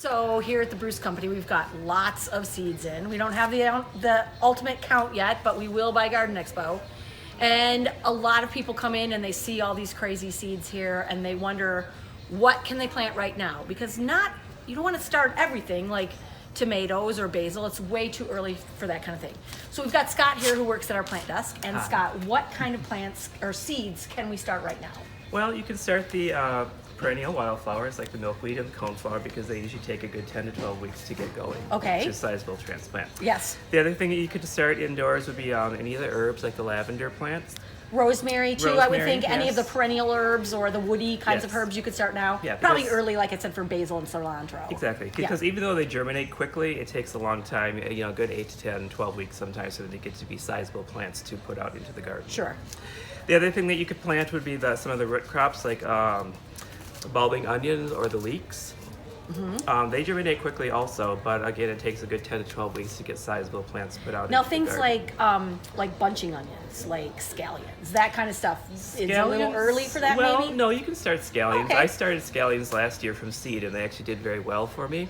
So here at the Bruce Company, we've got lots of seeds in. We don't have the ultimate count yet, but we will by Garden Expo. And a lot of people come in and they see all these crazy seeds here and they wonder, what can they plant right now? Because you don't want to start everything like tomatoes or basil. It's way too early for that kind of thing. So we've got Scott here who works at our plant desk. And Scott, what kind of plants or seeds can we start right now? Well, you can start the perennial wildflowers like the milkweed and the coneflower because they usually take a good 10 to 12 weeks to get going. Okay. Which is sizable transplant. Yes. The other thing that you could start indoors would be any of the herbs like the lavender plants. Rosemary too, I would think. Any of the yes. perennial herbs or the woody kinds of Yes. herbs you could start now. Yeah, Probably because- early, like I said, for basil and cilantro. Exactly, because even though they germinate quickly, it takes a long time, a good 8 to 10, 12 weeks sometimes for them to get to be sizable plants to put out into the garden. Sure. The other thing that you could plant would be some of the root crops like bulbing onions or the leeks. Mm-hmm. They germinate quickly also, but again, it takes a good 10 to 12 weeks to get sizable plants put out. Now into things the garden. like bunching onions, like scallions, that kind of stuff. Is a little early for that, well, maybe? no, you can start scallions. Okay. I started scallions last year from seed, and they actually did very well for me.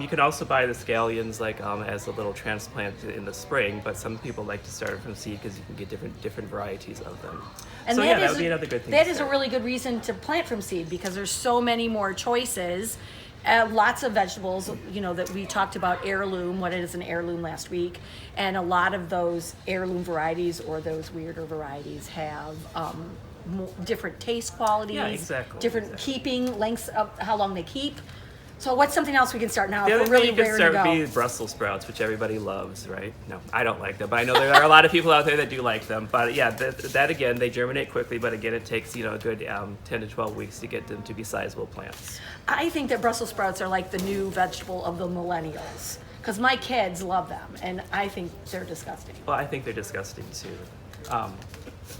You can also buy the scallions as a little transplant in the spring, but some people like to start from seed because you can get different varieties of them. And so that that is would be another good thing. That to is a start. really good reason to plant from seed because there's so many more choices. Lots of vegetables, that we talked about heirloom, what is an heirloom last week, and a lot of those heirloom varieties or those weirder varieties have different taste qualities, Yeah, exactly. different keeping lengths of how long they keep. So what's something else we can start now The if other we're really thing you can raring to start go? would be Brussels sprouts, which everybody loves, right? No, I don't like them, but I know there are a lot of people out there that do like them. But yeah, that again, they germinate quickly, but again, it takes a good 10 to 12 weeks to get them to be sizable plants. I think that Brussels sprouts are like the new vegetable of the millennials because my kids love them and I think they're disgusting. Well, I think they're disgusting too.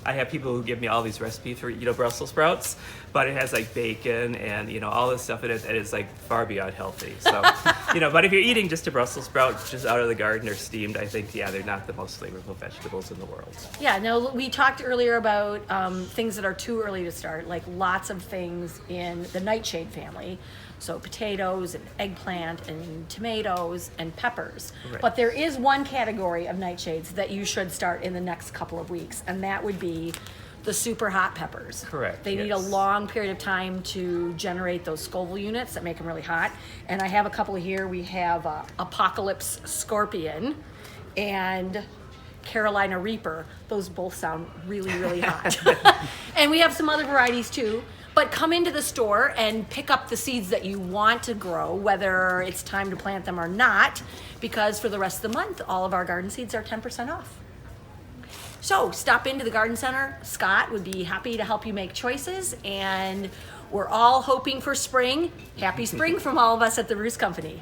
I have people who give me all these recipes for Brussels sprouts, but it has like bacon and all this stuff in it that is like far beyond healthy. So but if you're eating just a Brussels sprout just out of the garden or steamed, I think they're not the most flavorful vegetables in the world. Yeah, no, we talked earlier about things that are too early to start, like lots of things in the nightshade family. So potatoes and eggplant and tomatoes and peppers. Right. But there is one category of nightshades that you should start in the next couple of weeks, and that would be the super hot peppers. Correct, They need a yes. long period of time to generate those Scoville units that make them really hot. And I have a couple here. We have Apocalypse Scorpion and Carolina Reaper. Those both sound really, really hot. And we have some other varieties too. But come into the store and pick up the seeds that you want to grow, whether it's time to plant them or not, because for the rest of the month, all of our garden seeds are 10% off. So stop into the garden center. Scott would be happy to help you make choices, and we're all hoping for spring. Happy spring from all of us at the Bruce Company.